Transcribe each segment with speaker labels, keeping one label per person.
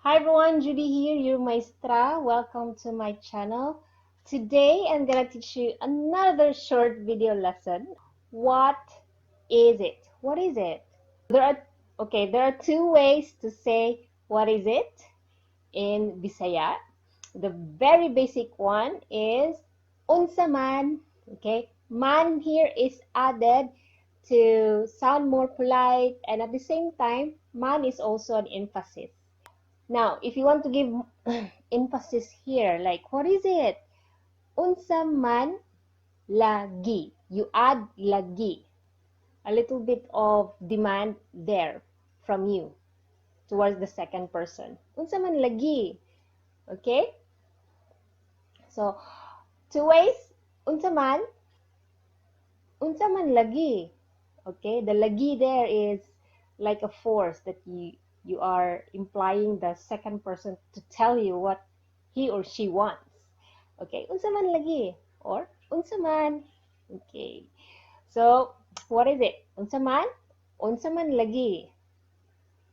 Speaker 1: Hi everyone, Judy here, your Maestra. Welcome to my channel. Today I'm gonna teach you another short video lesson. What is it? What is it? There are two ways to say what is it in Bisaya. The very basic one is Unsa man. Okay, man here is added to sound more polite, and at the same time, man is also an emphasis. Now, if you want to give emphasis here, like what is it? Unsa man lagi. You add lagi. A little bit of demand there from you towards the second person. Unsa man lagi. Okay? So, two ways. Unsa man lagi. Okay? The lagi there is like a force that you are implying the second person to tell you what he or she wants. Okay, unsa man lagi or unsa man. Okay. So, what is it? Unsa man? Unsa man lagi.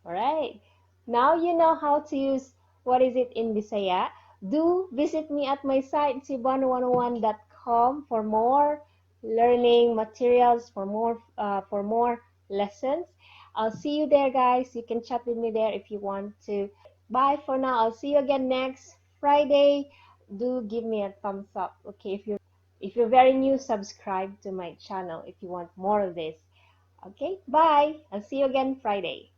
Speaker 1: All right. Now you know how to use what is it in Bisaya. Do visit me at my site cebuano101.com for more learning materials, for more lessons. I'll see you there, guys. You can chat with me there if you want to. Bye for now. I'll see you again next Friday. Do give me a thumbs up. Okay, if you're very new, subscribe to my channel if you want more of this. Okay, bye. I'll see you again Friday.